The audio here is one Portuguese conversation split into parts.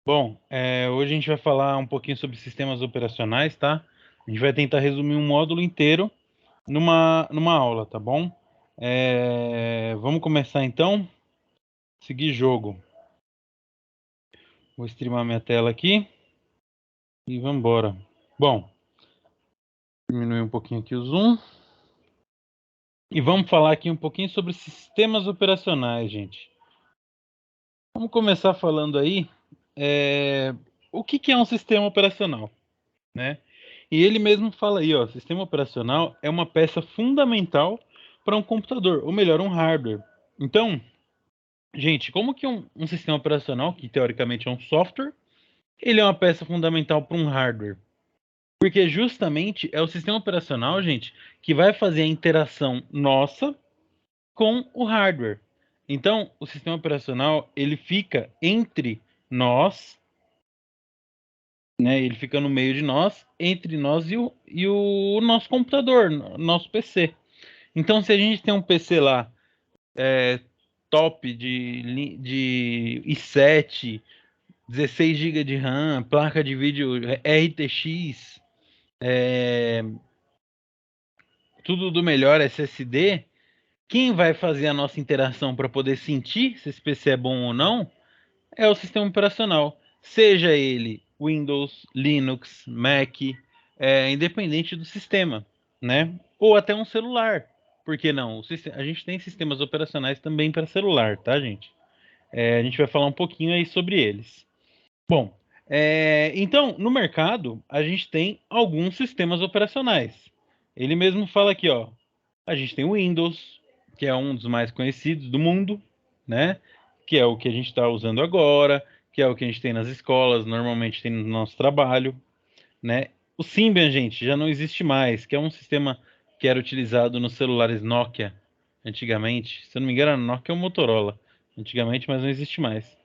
Bom, hoje a gente vai falar um pouquinho sobre sistemas operacionais, tá? A gente vai tentar resumir um módulo inteiro numa aula, tá bom? Vamos começar então? Seguir jogo. Vou streamar minha tela aqui e vamos embora. Bom, diminuir um pouquinho aqui o zoom. E vamos falar aqui um pouquinho sobre sistemas operacionais, gente. Vamos começar falando aí o que é um sistema operacional, né? E ele mesmo fala aí, ó, sistema operacional é uma peça fundamental para um computador, ou melhor, um hardware. Então, gente, como que um sistema operacional, que teoricamente é um software, ele é uma peça fundamental para um hardware? Porque justamente é o sistema operacional, gente, que vai fazer a interação nossa com o hardware. Então, o sistema operacional, ele fica entre nós, né? Ele fica no meio de nós, entre nós e o nosso computador, nosso PC. Então, se a gente tem um PC lá, top de i7, 16 GB de RAM, placa de vídeo RTX, tudo do melhor SSD, quem vai fazer a nossa interação para poder sentir se esse PC é bom ou não é o sistema operacional. Seja ele Windows, Linux, Mac, independente do sistema, né? Ou até um celular. Por que não? A gente tem sistemas operacionais também para celular, tá, gente? A gente vai falar um pouquinho aí sobre eles. Bom, então, no mercado, a gente tem alguns sistemas operacionais. Ele mesmo fala aqui, ó. A gente tem o Windows, que é um dos mais conhecidos do mundo, né? Que é o que a gente está usando agora, que é o que a gente tem nas escolas, normalmente tem no nosso trabalho, né? O Symbian, gente, já não existe mais, que é um sistema que era utilizado nos celulares Nokia antigamente. Se eu não me engano, a Nokia é o Motorola antigamente, mas não existe mais.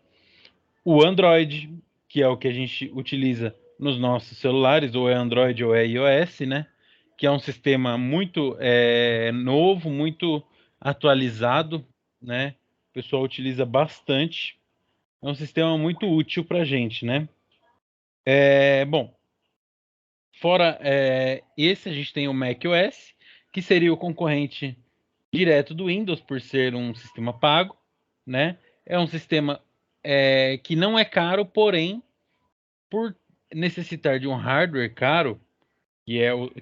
O Android, que é o que a gente utiliza nos nossos celulares, ou é Android ou é iOS, né? Que é um sistema muito novo, muito atualizado, né? O pessoal utiliza bastante. É um sistema muito útil para a gente, né? Bom, fora esse, a gente tem o macOS, que seria o concorrente direto do Windows, por ser um sistema pago, né? É um sistema que não é caro, porém, por necessitar de um hardware caro,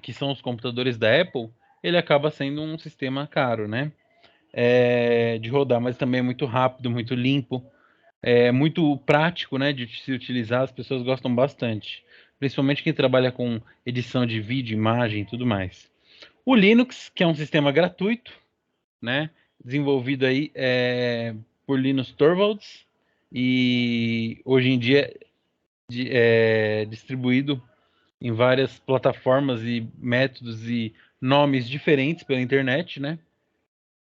que são os computadores da Apple, ele acaba sendo um sistema caro, né? De rodar, mas também é muito rápido, muito limpo, muito prático, né? De se utilizar, as pessoas gostam bastante. Principalmente quem trabalha com edição de vídeo, imagem e tudo mais. O Linux, que é um sistema gratuito, né? Desenvolvido aí por Linus Torvalds e hoje em dia distribuído em várias plataformas e métodos e nomes diferentes pela internet, né?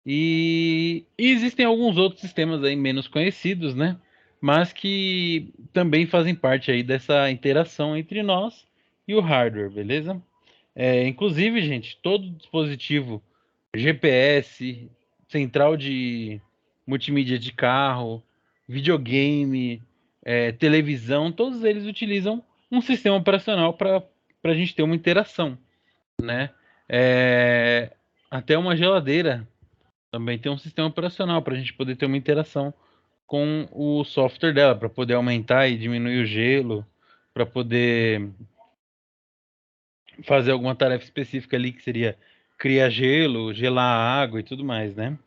E existem alguns outros sistemas aí menos conhecidos, né? Mas que também fazem parte aí dessa interação entre nós e o hardware, beleza? Inclusive, gente, todo dispositivo GPS, central de multimídia de carro, videogame, televisão, todos eles utilizam um sistema operacional para a gente ter uma interação, né? É, Até uma geladeira também tem um sistema operacional para a gente poder ter uma interação com o software dela, para poder aumentar e diminuir o gelo, para poder fazer alguma tarefa específica ali que seria criar gelo, gelar a água e tudo mais, né?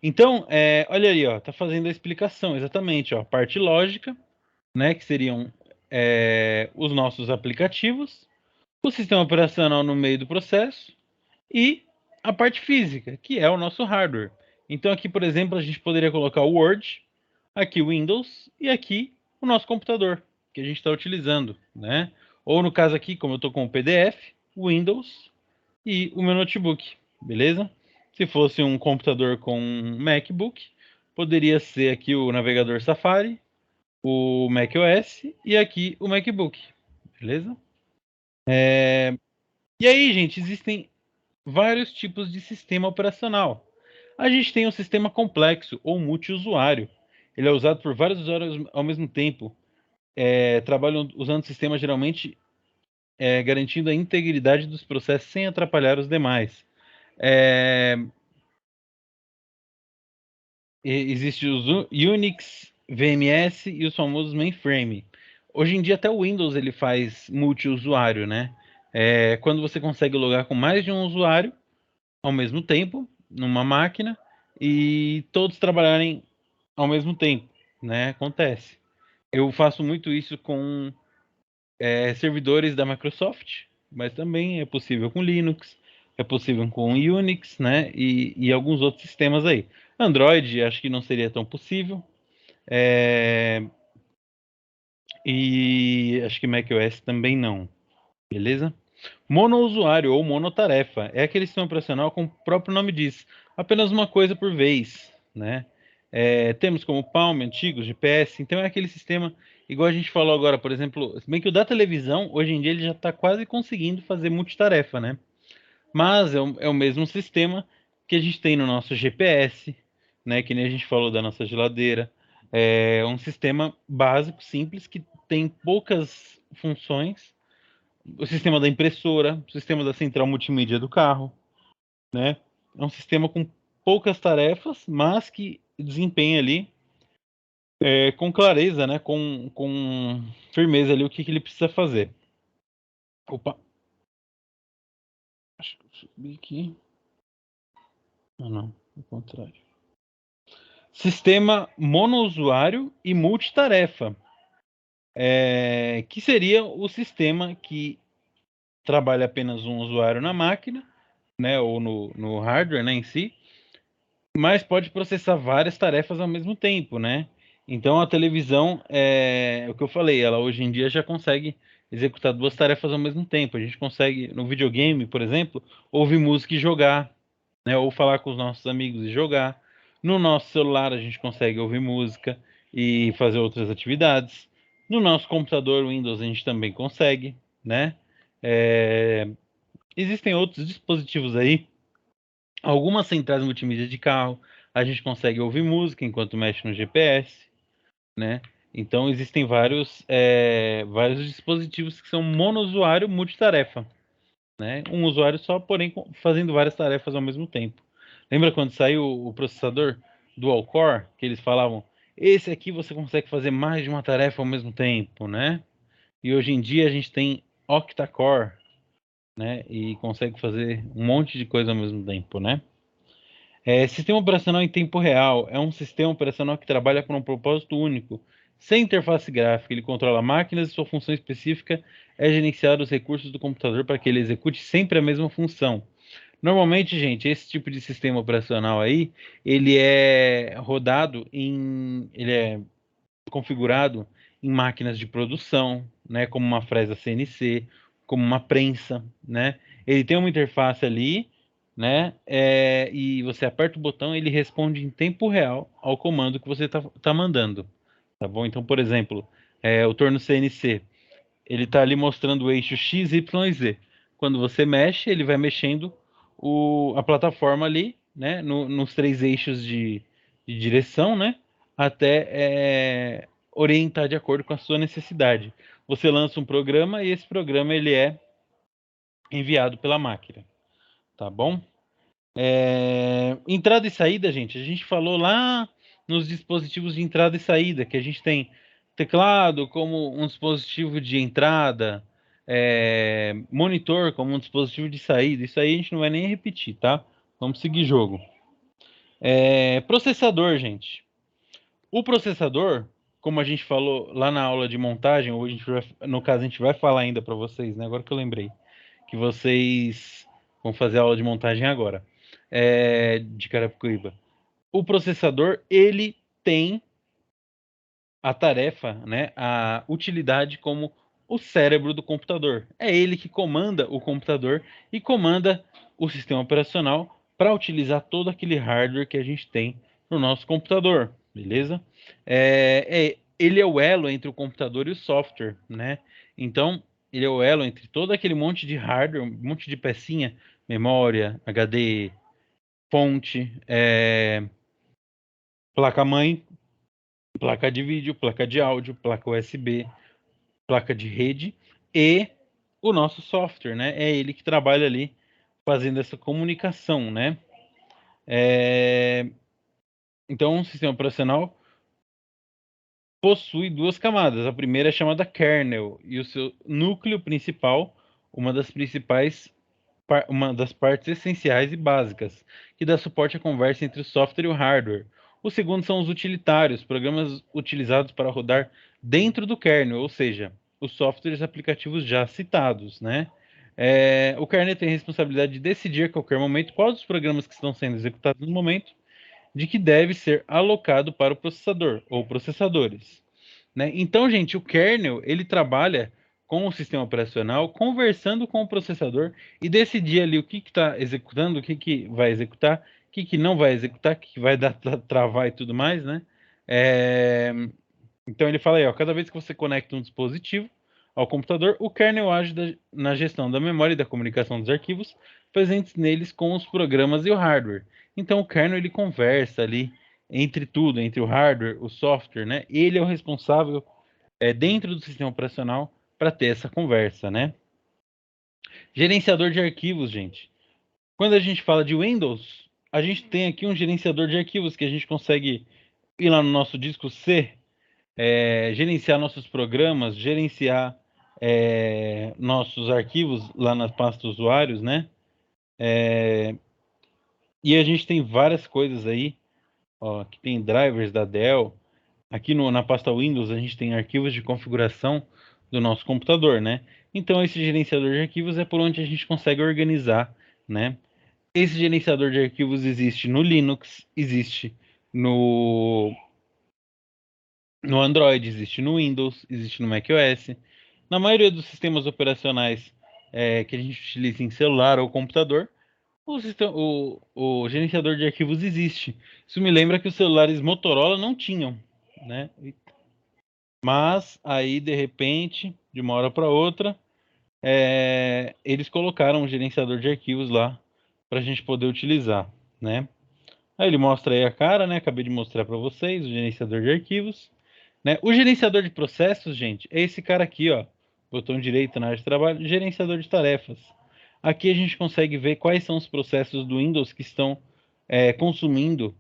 Então, olha aí, ó, tá fazendo a explicação exatamente, ó, parte lógica, né, que seriam os nossos aplicativos, o sistema operacional no meio do processo e a parte física, que é o nosso hardware. Então aqui, por exemplo, a gente poderia colocar o Word, aqui o Windows e aqui o nosso computador que a gente está utilizando, né? Ou no caso aqui, como eu estou com o PDF, o Windows e o meu notebook, beleza? Se fosse um computador com um MacBook, poderia ser aqui o navegador Safari, o macOS e aqui o MacBook, beleza? E aí, gente, existem vários tipos de sistema operacional. A gente tem um sistema complexo ou multiusuário. Ele é usado por vários usuários ao mesmo tempo. trabalham usando sistemas geralmente garantindo a integridade dos processos sem atrapalhar os demais. Existe os Unix, VMS e os famosos mainframe. Hoje em dia até o Windows ele faz multiusuário, né? Quando você consegue logar com mais de um usuário ao mesmo tempo numa máquina e todos trabalharem ao mesmo tempo, né? Acontece. Eu faço muito isso com servidores da Microsoft, mas também é possível com Linux, é possível com Unix, né? E alguns outros sistemas aí. Android, acho que não seria tão possível. E acho que macOS também não. Beleza? Monousuário ou monotarefa é aquele sistema operacional, como o próprio nome diz, apenas uma coisa por vez, né? Temos como Palm, antigos, GPS, então é aquele sistema, igual a gente falou agora, por exemplo, se bem que o da televisão, hoje em dia ele já está quase conseguindo fazer multitarefa, né? Mas é o mesmo sistema que a gente tem no nosso GPS, né? Que nem a gente falou da nossa geladeira. É um sistema básico, simples, que tem poucas funções. O sistema da impressora, o sistema da central multimídia do carro, né? É um sistema com poucas tarefas, mas que desempenha ali com clareza, né? Com firmeza ali o que ele precisa fazer. Opa, acho que eu subi aqui. Ah, não, o contrário. Sistema monousuário e multitarefa, que seria o sistema que trabalha apenas um usuário na máquina, né, ou no hardware, né, em si, mas pode processar várias tarefas ao mesmo tempo, né? Então a televisão, o que eu falei, ela hoje em dia já consegue executar duas tarefas ao mesmo tempo. A gente consegue, no videogame, por exemplo, ouvir música e jogar, né? Ou falar com os nossos amigos e jogar. No nosso celular a gente consegue ouvir música e fazer outras atividades. No nosso computador Windows a gente também consegue, né? É, Existem outros dispositivos aí, algumas centrais multimídia de carro, a gente consegue ouvir música enquanto mexe no GPS, né? Então existem vários dispositivos que são monousuário multitarefa, né? Um usuário só, porém fazendo várias tarefas ao mesmo tempo. Lembra quando saiu o processador dual core, que eles falavam, esse aqui você consegue fazer mais de uma tarefa ao mesmo tempo, né? E hoje em dia a gente tem octa-core, né? E consegue fazer um monte de coisa ao mesmo tempo, né? Sistema operacional em tempo real é um sistema operacional que trabalha para um propósito único, sem interface gráfica. Ele controla máquinas e sua função específica é gerenciar os recursos do computador para que ele execute sempre a mesma função. Normalmente, gente, esse tipo de sistema operacional aí, ele é configurado em máquinas de produção, né, como uma fresa CNC, como uma prensa, né? Ele tem uma interface ali, né? E você aperta o botão, ele responde em tempo real ao comando que você tá mandando, tá bom? Então, por exemplo, o torno CNC, ele está ali mostrando o eixo X, Y e Z. Quando você mexe, ele vai mexendo a plataforma ali, né? Nos três eixos de direção, né? Até orientar de acordo com a sua necessidade. Você lança um programa e esse programa ele é enviado pela máquina, tá bom? Entrada e saída, gente, a gente falou lá nos dispositivos de entrada e saída, que a gente tem teclado como um dispositivo de entrada, monitor como um dispositivo de saída. Isso aí a gente não vai nem repetir, tá? Vamos seguir jogo. Processador, gente. O processador, como a gente falou lá na aula de montagem, hoje no caso a gente vai falar ainda para vocês, né? Agora que eu lembrei que vocês vão fazer a aula de montagem agora, de Carapicuíba. O processador, ele tem a tarefa, né, a utilidade como o cérebro do computador. É ele que comanda o computador e comanda o sistema operacional para utilizar todo aquele hardware que a gente tem no nosso computador, beleza? Ele é o elo entre o computador e o software, né? Então, ele é o elo entre todo aquele monte de hardware, um monte de pecinha, memória, HD, fonte, placa-mãe, placa de vídeo, placa de áudio, placa USB, placa de rede e o nosso software, né? É ele que trabalha ali fazendo essa comunicação, né? Então, um sistema operacional possui duas camadas. A primeira é chamada kernel e o seu núcleo principal, uma das principais, uma das partes essenciais e básicas, que dá suporte à conversa entre o software e o hardware. O segundo são os utilitários, programas utilizados para rodar dentro do kernel, ou seja, os softwares aplicativos já citados, né? O kernel tem a responsabilidade de decidir a qualquer momento quais os programas que estão sendo executados no momento de que deve ser alocado para o processador ou processadores, né? Então, gente, o kernel ele trabalha com o sistema operacional, conversando com o processador e decidir ali o que está executando, o que vai executar, o que não vai executar, o que vai dar travar e tudo mais, né? É... Então ele fala aí, ó, cada vez que você conecta um dispositivo ao computador, o kernel age na gestão da memória e da comunicação dos arquivos presentes neles com os programas e o hardware. Então o kernel ele conversa ali entre tudo, entre o hardware, o software, né? Ele é o responsável dentro do sistema operacional para ter essa conversa, né? Gerenciador de arquivos, gente. Quando a gente fala de Windows, a gente tem aqui um gerenciador de arquivos que a gente consegue ir lá no nosso disco C, gerenciar nossos programas, gerenciar nossos arquivos lá na pasta usuários, né? E a gente tem várias coisas aí, ó, que tem drivers da Dell. Aqui na pasta Windows a gente tem arquivos de configuração do nosso computador, né? Então esse gerenciador de arquivos é por onde a gente consegue organizar, né? Esse gerenciador de arquivos existe no Linux, existe no no Android, existe no Windows, existe no macOS. Na maioria dos sistemas operacionais que a gente utiliza em celular ou computador, o gerenciador de arquivos existe. Isso me lembra que os celulares Motorola não tinham, né? Mas aí, de repente, de uma hora para outra, eles colocaram um gerenciador de arquivos lá para a gente poder utilizar, né? Aí ele mostra aí a cara, né? Acabei de mostrar para vocês o gerenciador de arquivos, né? O gerenciador de processos, gente, é esse cara aqui, ó, botão direito na área de trabalho, gerenciador de tarefas. Aqui a gente consegue ver quais são os processos do Windows que estão consumindo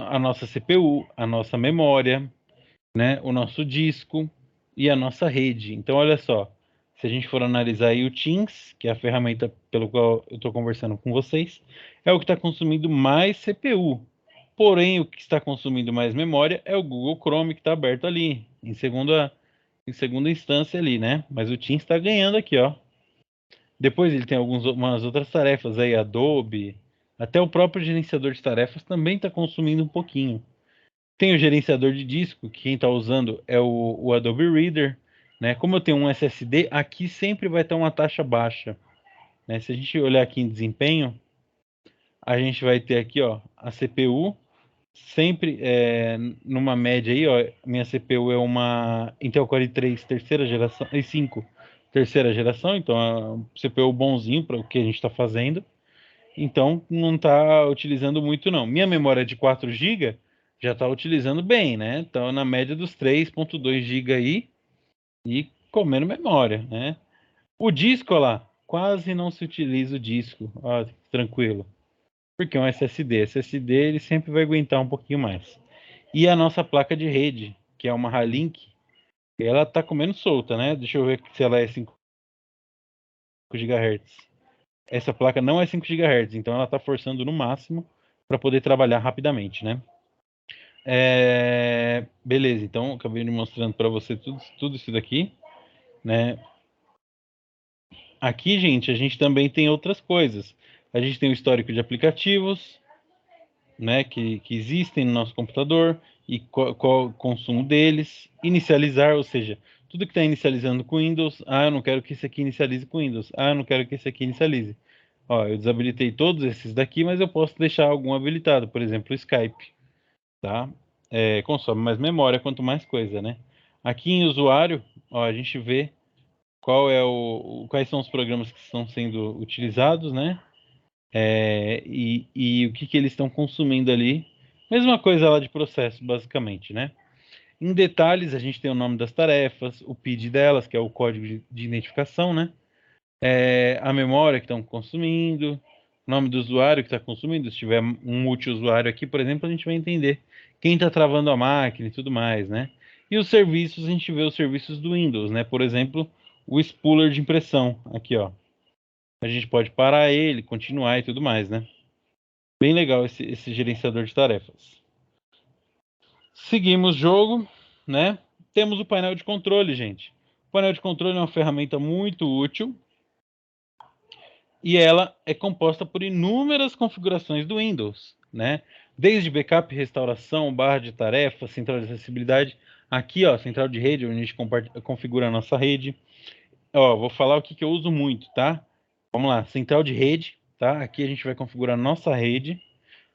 a nossa CPU, a nossa memória, né? O nosso disco e a nossa rede. Então, olha só, se a gente for analisar aí o Teams, que é a ferramenta pelo qual eu estou conversando com vocês, é o que está consumindo mais CPU. Porém, o que está consumindo mais memória é o Google Chrome que está aberto ali, em segunda instância ali, né? Mas o Teams está ganhando aqui, ó. Depois ele tem algumas outras tarefas aí, Adobe, até o próprio gerenciador de tarefas também está consumindo um pouquinho. Tem o gerenciador de disco, que quem está usando é o Adobe Reader, né? Como eu tenho um SSD, aqui sempre vai ter uma taxa baixa, né? Se a gente olhar aqui em desempenho, a gente vai ter aqui, ó, a CPU sempre numa média aí, ó, minha CPU é uma Intel Core 3 terceira geração e 5 terceira geração, então é um CPU bonzinho para o que a gente está fazendo. Então não está utilizando muito não. Minha memória de 4 GB já está utilizando bem, né? Então na média dos 3.2 GB aí e comendo memória, né? O disco lá, quase não se utiliza o disco, ó, tranquilo. Porque é um SSD. SSD ele sempre vai aguentar um pouquinho mais. E a nossa placa de rede, que é uma Halink, ela tá comendo solta, né? Deixa eu ver se ela é 5 GHz. Essa placa não é 5 GHz, então ela tá forçando no máximo para poder trabalhar rapidamente, né? Beleza, então acabei mostrando para você tudo isso daqui, né? Aqui, gente, a gente também tem outras coisas. A gente tem o histórico de aplicativos, né, que existem no nosso computador e qual o consumo deles. Inicializar, ou seja, tudo que está inicializando com Windows. Ah, eu não quero que esse aqui inicialize com Windows. Ah, eu não quero que esse aqui inicialize. Ó, eu desabilitei todos esses daqui, mas eu posso deixar algum habilitado, por exemplo, o Skype, tá? Consome mais memória quanto mais coisa, né? Aqui em usuário, ó, a gente vê quais são os programas que estão sendo utilizados, né? E o que eles estão consumindo ali. Mesma coisa lá de processo, basicamente, né? Em detalhes, a gente tem o nome das tarefas, o PID delas, que é o código de identificação, né? A memória que estão consumindo, o nome do usuário que está consumindo. Se tiver um multiusuário aqui, por exemplo, a gente vai entender quem está travando a máquina e tudo mais, né? E os serviços, a gente vê os serviços do Windows, né? Por exemplo, o spooler de impressão, aqui, ó. A gente pode parar ele, continuar e tudo mais, né? Bem legal esse gerenciador de tarefas. Seguimos jogo, né? Temos o painel de controle, gente. O painel de controle é uma ferramenta muito útil e ela é composta por inúmeras configurações do Windows, né? Desde backup, restauração, barra de tarefas, central de acessibilidade. Aqui, ó, central de rede, onde a gente configura a nossa rede. Ó, vou falar o que eu uso muito, tá? Vamos lá, central de rede, tá? Aqui a gente vai configurar a nossa rede,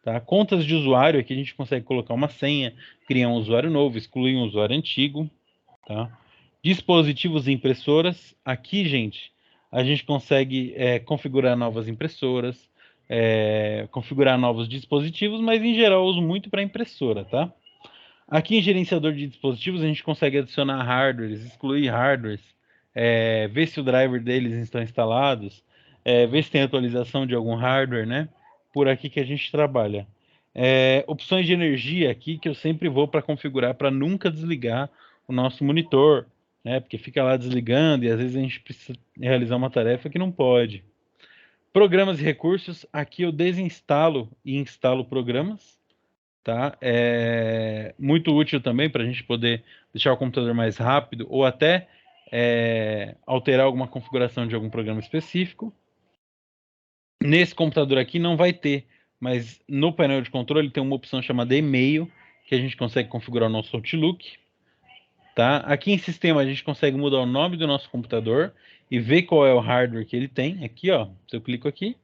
tá? Contas de usuário, aqui a gente consegue colocar uma senha, criar um usuário novo, excluir um usuário antigo, tá? Dispositivos e impressoras, aqui, gente, a gente consegue configurar novas impressoras, configurar novos dispositivos, mas em geral eu uso muito para impressora, tá? Aqui em gerenciador de dispositivos a gente consegue adicionar hardwares, excluir hardwares, ver se o driver deles estão instalados, ver se tem atualização de algum hardware, né? Por aqui que a gente trabalha. Opções de energia aqui que eu sempre vou para configurar para nunca desligar o nosso monitor, né? Porque fica lá desligando e às vezes a gente precisa realizar uma tarefa que não pode. Programas e recursos, aqui eu desinstalo e instalo programas, tá? É muito útil também para a gente poder deixar o computador mais rápido ou até alterar alguma configuração de algum programa específico. Nesse computador aqui não vai ter, mas no painel de controle tem uma opção chamada e-mail, que a gente consegue configurar o nosso Outlook, tá? Aqui em sistema a gente consegue mudar o nome do nosso computador e ver qual é o hardware que ele tem. Aqui, ó, se eu clico aqui,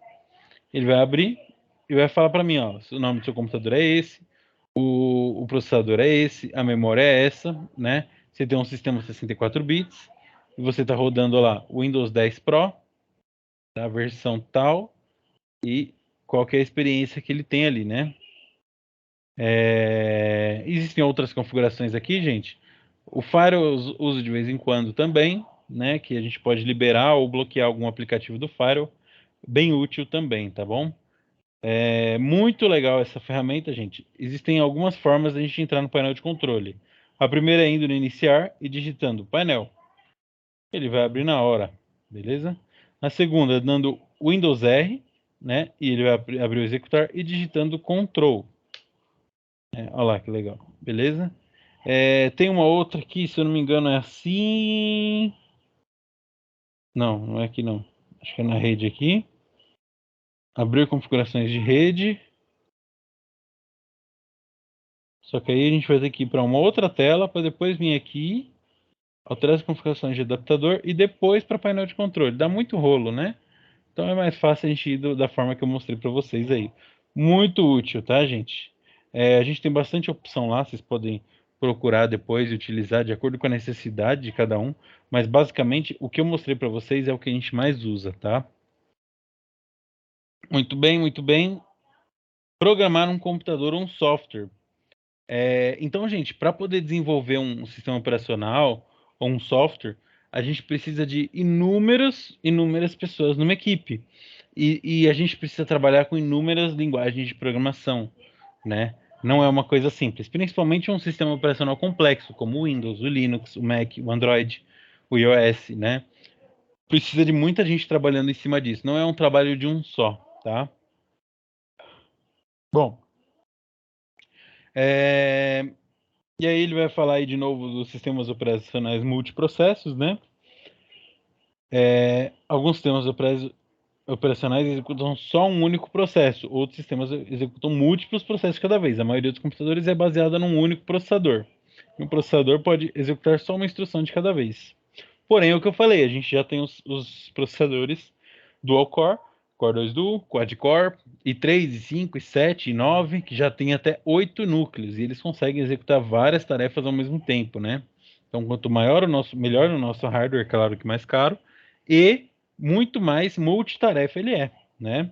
ele vai abrir e vai falar para mim, ó, o nome do seu computador é esse, o processador é esse, a memória é essa, né? Você tem um sistema 64 bits e você está rodando lá o Windows 10 Pro, tá? Versão tal e qual que é a experiência que ele tem ali, né? Existem outras configurações aqui, gente. O Firewall eu uso de vez em quando também, né? Que a gente pode liberar ou bloquear algum aplicativo do Firewall. Bem útil também, tá bom? É muito legal essa ferramenta, gente. Existem algumas formas de a gente entrar no painel de controle. A primeira é indo no iniciar e digitando painel. Ele vai abrir na hora, beleza? A segunda, dando Windows R, né? E ele vai abrir o executar e digitando Ctrl. Olha lá que legal, beleza? Tem uma outra aqui, se eu não me engano, é assim. Não, não é aqui não. Acho que é na rede aqui. Abrir configurações de rede. Só que aí a gente vai ter que ir para uma outra tela para depois vir aqui, alterar as configurações de adaptador e depois para painel de controle. Dá muito rolo, né? Então é mais fácil a gente ir da forma que eu mostrei para vocês aí. Muito útil, tá, gente? A gente tem bastante opção lá, vocês podem procurar depois e utilizar de acordo com a necessidade de cada um. Mas basicamente o que eu mostrei para vocês é o que a gente mais usa, tá? Muito bem, muito bem. Programar um computador ou um software. Então, gente, para poder desenvolver um sistema operacional ou um software, a gente precisa de inúmeras pessoas numa equipe. E a gente precisa trabalhar com inúmeras linguagens de programação, né? Não é uma coisa simples, principalmente um sistema operacional complexo, como o Windows, o Linux, o Mac, o Android, o iOS, né? Precisa de muita gente trabalhando em cima disso. Não é um trabalho de um só, tá? Bom, é, e aí ele vai falar aí de novo dos sistemas operacionais multiprocessos, né? Alguns sistemas operacionais executam só um único processo, outros sistemas executam múltiplos processos cada vez. A maioria dos computadores é baseada num único processador. Um processador pode executar só uma instrução de cada vez. Porém, é o que eu falei, a gente já tem os processadores dual core, Core 2 Duo, Quad Core, i3, i5, i7, i9, que já tem até 8 núcleos e eles conseguem executar várias tarefas ao mesmo tempo, né? Então, quanto maior melhor o nosso hardware, claro que mais caro, e muito mais multitarefa ele é, né?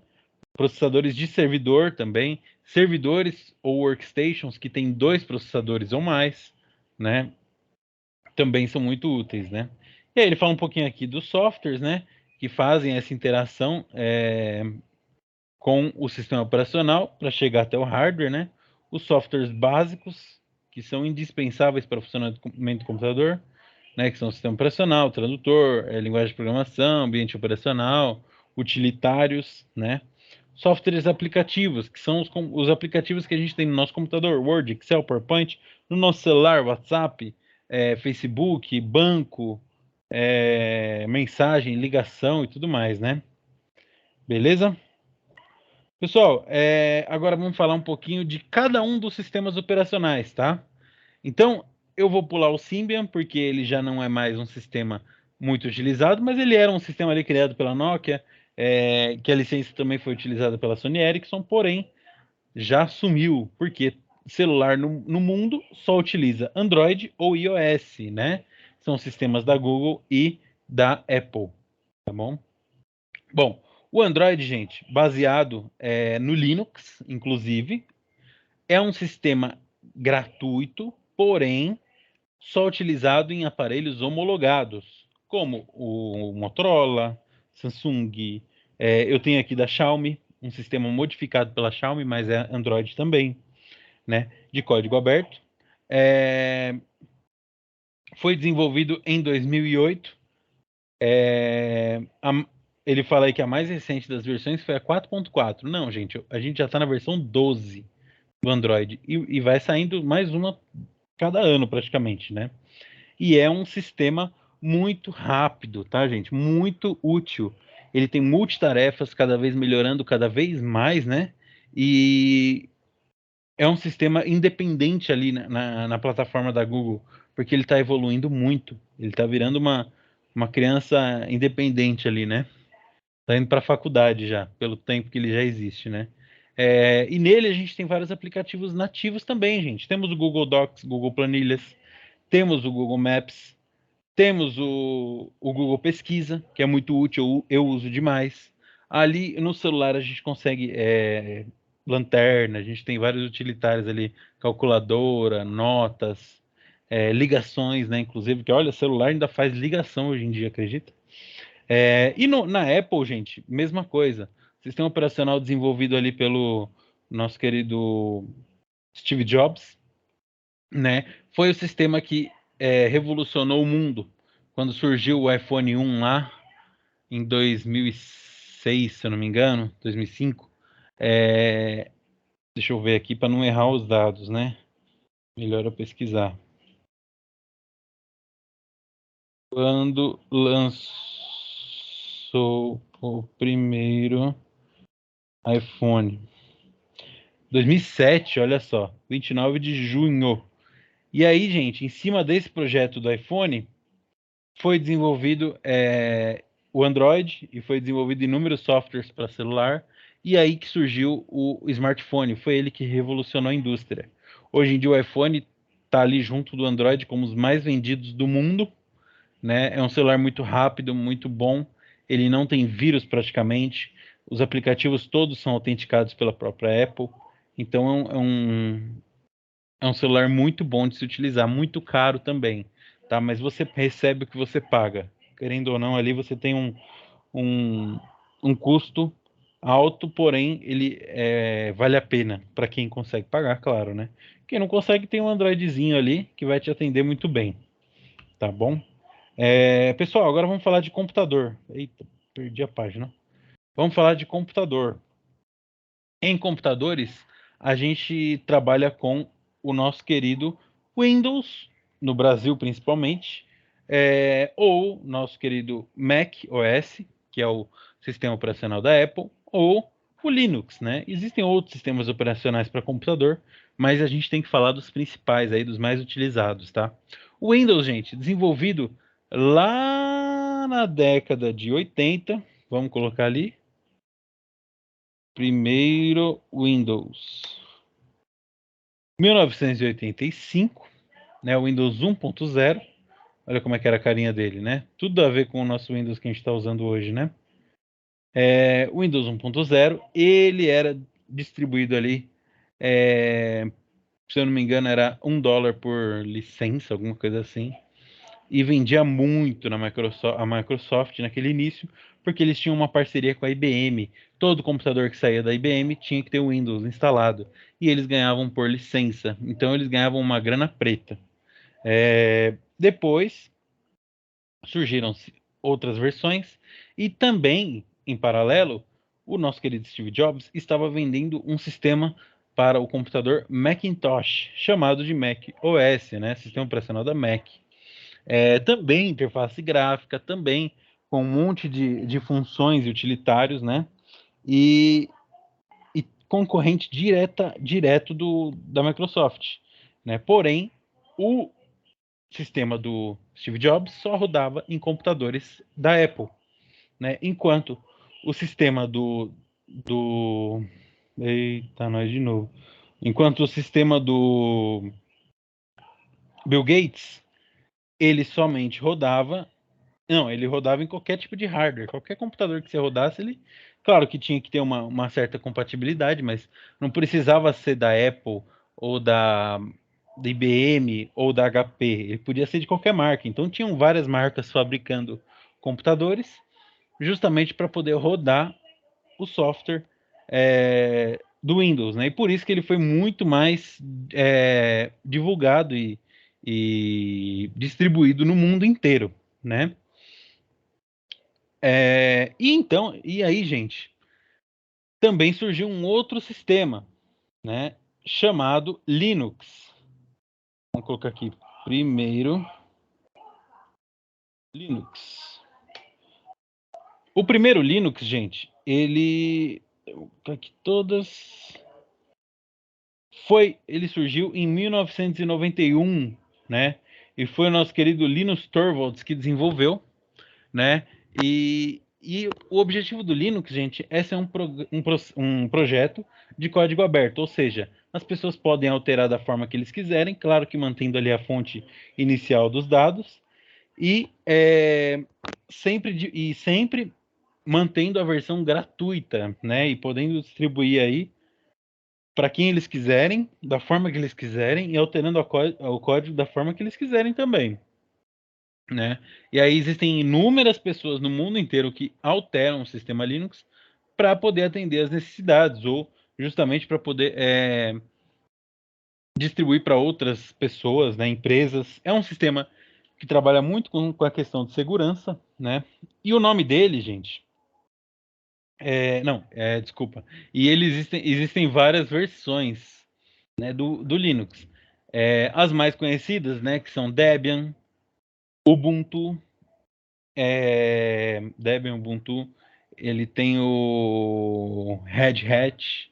Processadores de servidor também, servidores ou workstations que têm dois processadores ou mais, né? Também são muito úteis, né? E aí ele fala um pouquinho aqui dos softwares, né? Que fazem essa interação com o sistema operacional para chegar até o hardware, né? Os softwares básicos, que são indispensáveis para o funcionamento do computador, né? Que são o sistema operacional, tradutor, linguagem de programação, ambiente operacional, utilitários, né? Softwares aplicativos, que são os aplicativos que a gente tem no nosso computador, Word, Excel, PowerPoint, no nosso celular, WhatsApp, Facebook, banco, mensagem, ligação e tudo mais, né? Beleza? Pessoal, agora vamos falar um pouquinho de cada um dos sistemas operacionais, tá? Então, eu vou pular o Symbian, porque ele já não é mais um sistema muito utilizado, mas ele era um sistema ali criado pela Nokia, que a licença também foi utilizada pela Sony Ericsson, porém, já sumiu, porque celular no mundo só utiliza Android ou iOS, né? São sistemas da Google e da Apple, tá bom? Bom, o Android, gente, baseado no Linux, inclusive, é um sistema gratuito, porém só utilizado em aparelhos homologados, como o Motorola, Samsung. Eu tenho aqui da Xiaomi, um sistema modificado pela Xiaomi, mas é Android também, né? De código aberto. Foi desenvolvido em 2008. Ele fala aí que a mais recente das versões foi a 4.4. Não, gente, a gente já está na versão 12 do Android e vai saindo mais uma cada ano praticamente, né? E é um sistema muito rápido, tá, gente? Muito útil. Ele tem multitarefas, cada vez melhorando cada vez mais, né? E é um sistema independente ali na plataforma da Google, porque ele está evoluindo muito. Ele está virando uma criança independente ali, né? Está indo para a faculdade já, pelo tempo que ele já existe, né? E nele a gente tem vários aplicativos nativos também, gente. Temos o Google Docs, Google Planilhas, temos o Google Maps, temos o Google Pesquisa, que é muito útil, eu uso demais. Ali no celular a gente consegue lanterna, a gente tem vários utilitários ali, calculadora, notas, ligações, né? Inclusive, que olha, celular ainda faz ligação hoje em dia, acredita? Na Apple, gente, mesma coisa. Sistema operacional desenvolvido ali pelo nosso querido Steve Jobs, né? Foi o sistema que revolucionou o mundo quando surgiu o iPhone 1 lá em 2006, se eu não me engano, 2005. Deixa eu ver aqui para não errar os dados, né? Melhor eu pesquisar. Quando lançou o primeiro iPhone? 2007, olha só, 29 de junho. E aí, gente, em cima desse projeto do iPhone, foi desenvolvido o Android e foi desenvolvido inúmeros softwares para celular. E aí que surgiu o smartphone. Foi ele que revolucionou a indústria. Hoje em dia o iPhone está ali junto do Android como os mais vendidos do mundo, né? É um celular muito rápido, muito bom. Ele não tem vírus praticamente. Os aplicativos todos são autenticados pela própria Apple. Então é um celular muito bom de se utilizar, muito caro também, tá? Mas você recebe o que você paga. Querendo ou não, ali você tem um, um custo alto, porém ele vale a pena para quem consegue pagar, claro, né? Quem não consegue tem um Androidzinho ali que vai te atender muito bem, tá bom? Pessoal, agora vamos falar de computador. Eita, perdi a página. Vamos falar de computador. Em computadores, a gente trabalha com o nosso querido Windows, no Brasil principalmente, ou nosso querido Mac OS, que é o sistema operacional da Apple, ou o Linux, né? Existem outros sistemas operacionais para computador, mas a gente tem que falar dos principais aí, dos mais utilizados, tá? O Windows, gente, desenvolvido lá na década de 80, vamos colocar ali, primeiro Windows. 1985, né? O Windows 1.0. Olha como é que era a carinha dele, né? Tudo a ver com o nosso Windows que a gente está usando hoje, né? O Windows 1.0, ele era distribuído ali se eu não me engano, era $1 por licença, alguma coisa assim. E vendia muito na Microsoft, a Microsoft naquele início, porque eles tinham uma parceria com a IBM. Todo computador que saía da IBM tinha que ter o Windows instalado. E eles ganhavam por licença. Então eles ganhavam uma grana preta. Depois surgiram outras versões. E também, em paralelo, o nosso querido Steve Jobs estava vendendo um sistema para o computador Macintosh, chamado de Mac OS, né? Sistema operacional da Mac. Também interface gráfica, também com um monte de funções e utilitários, né? E, e concorrente direto da Microsoft, né? Porém, o sistema do Steve Jobs só rodava em computadores da Apple, né? Enquanto o sistema do eita, nós de novo. Enquanto o sistema do Bill Gates, ele somente rodava. Não, ele rodava em qualquer tipo de hardware. Qualquer computador que você rodasse, ele. Claro que tinha que ter uma certa compatibilidade, mas não precisava ser da Apple ou da IBM ou da HP. Ele podia ser de qualquer marca. Então tinham várias marcas fabricando computadores justamente para poder rodar o software do Windows, né? E por isso que ele foi muito mais divulgado e distribuído no mundo inteiro, né? E aí, gente, também surgiu um outro sistema, né, chamado Linux. Vamos colocar aqui primeiro Linux. O primeiro Linux, gente, ele aqui todas ele surgiu em 1991, né? E foi o nosso querido Linus Torvalds que desenvolveu, né? E o objetivo do Linux, gente, é ser um projeto de código aberto, ou seja, as pessoas podem alterar da forma que eles quiserem, claro que mantendo ali a fonte inicial dos dados, e sempre mantendo a versão gratuita, né? E podendo distribuir aí para quem eles quiserem, da forma que eles quiserem, e alterando o código da forma que eles quiserem também, né? E aí existem inúmeras pessoas no mundo inteiro que alteram o sistema Linux para poder atender as necessidades ou justamente para poder distribuir para outras pessoas, né, empresas. É um sistema que trabalha muito com a questão de segurança, né? E o nome dele, gente, não, desculpa. E existem várias versões, né, do Linux. As mais conhecidas, né, que são Debian, Ubuntu, Debian, Ubuntu, ele tem o Red Hat,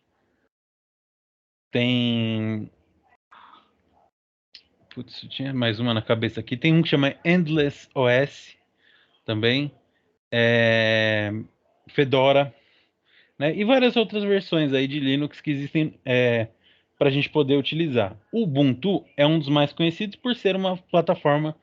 tem. Putz, tinha mais uma na cabeça aqui. Tem um que chama Endless OS também, Fedora, né? E várias outras versões aí de Linux que existem para a gente poder utilizar. O Ubuntu é um dos mais conhecidos por ser uma plataforma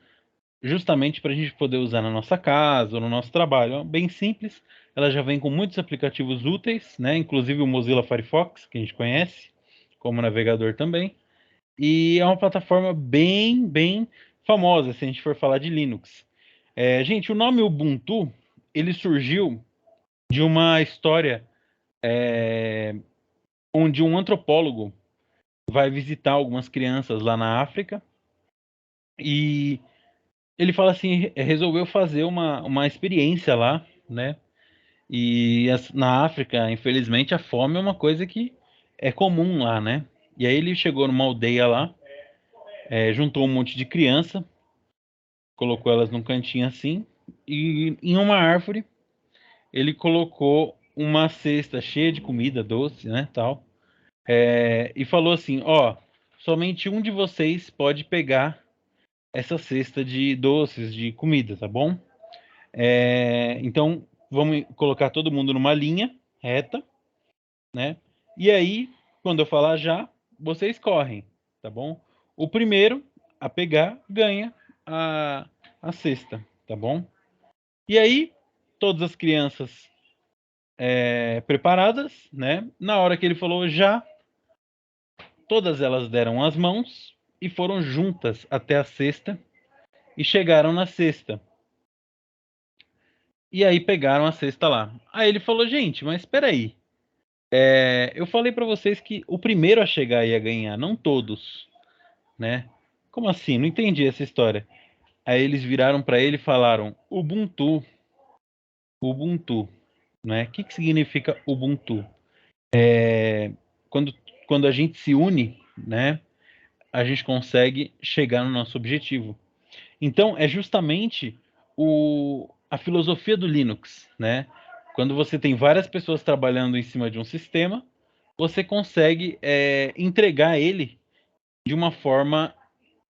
justamente para a gente poder usar na nossa casa ou no nosso trabalho. É bem simples, ela já vem com muitos aplicativos úteis, né? Inclusive o Mozilla Firefox, que a gente conhece como navegador também. E é uma plataforma bem famosa, se a gente for falar de Linux. Gente, o nome Ubuntu, ele surgiu de uma história onde um antropólogo vai visitar algumas crianças lá na África e ele fala assim, resolveu fazer uma experiência lá, né? E na África, infelizmente, a fome é uma coisa que é comum lá, né? E aí ele chegou numa aldeia lá, juntou um monte de criança, colocou elas num cantinho assim, e em uma árvore ele colocou uma cesta cheia de comida doce, né, tal, e falou assim, ó, somente um de vocês pode pegar essa cesta de doces, de comida, tá bom? Então vamos colocar todo mundo numa linha reta, né? E aí, quando eu falar já, vocês correm, tá bom? O primeiro a pegar ganha a cesta, tá bom? E aí, todas as crianças preparadas, né? Na hora que ele falou já, Todas elas deram as mãos e foram juntas até a cesta e chegaram na cesta. E aí pegaram a cesta lá. Aí ele falou, gente, mas espera aí. Eu falei para vocês que o primeiro a chegar ia ganhar, não todos, né? Como assim? Não entendi essa história. Aí eles viraram para ele e falaram, Ubuntu, Ubuntu, né? O que significa Ubuntu? Quando, quando a gente se une, né? A gente consegue chegar no nosso objetivo. Então, é justamente a filosofia do Linux, né? Quando você tem várias pessoas trabalhando em cima de um sistema, você consegue entregar ele de uma forma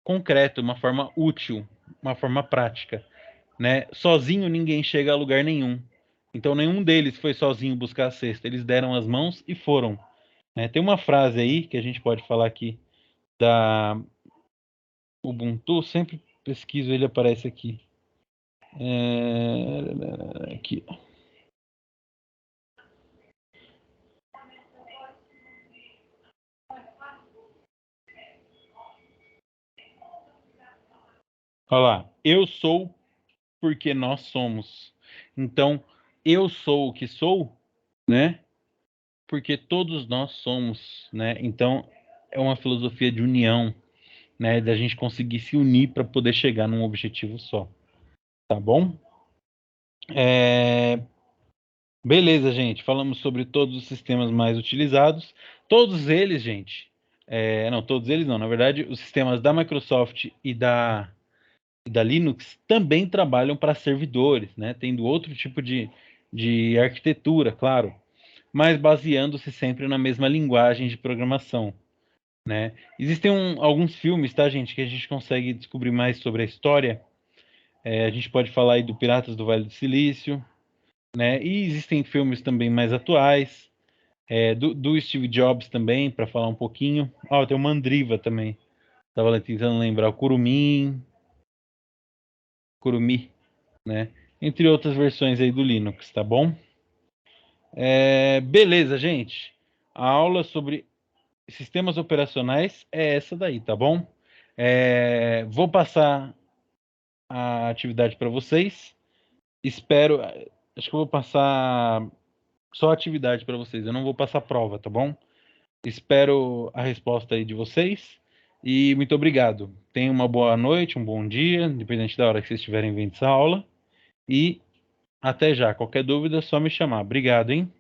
concreta, uma forma útil, uma forma prática, né? Sozinho ninguém chega a lugar nenhum. Então nenhum deles foi sozinho buscar a cesta. Eles deram as mãos e foram, né? Tem uma frase aí que a gente pode falar aqui da Ubuntu, sempre pesquiso, ele aparece aqui. Aqui. Olha lá. Eu sou porque nós somos. Então, eu sou o que sou, né? Porque todos nós somos, né? Então, é uma filosofia de união, né? Da gente conseguir se unir para poder chegar num objetivo só. Tá bom? É... Beleza, gente. Falamos sobre todos os sistemas mais utilizados. Todos eles, gente. Não, todos eles não. Na verdade, os sistemas da Microsoft e da Linux também trabalham para servidores, né? Tendo outro tipo de arquitetura, claro, mas baseando-se sempre na mesma linguagem de programação, né? Existem alguns filmes, tá, gente, que a gente consegue descobrir mais sobre a história. A gente pode falar aí do Piratas do Vale do Silício, né? E existem filmes também mais atuais, do Steve Jobs também, para falar um pouquinho. Tem o Mandriva também. Estava tentando lembrar o Kurumi, né? Entre outras versões aí do Linux, tá bom? Beleza, gente. A aula sobre sistemas operacionais é essa daí, tá bom? Vou passar a atividade para vocês. Espero. Acho que eu vou passar só a atividade para vocês. Eu não vou passar prova, tá bom? Espero a resposta aí de vocês. E muito obrigado. Tenham uma boa noite, um bom dia, independente da hora que vocês estiverem vendo essa aula. E até já. Qualquer dúvida é só me chamar. Obrigado, hein?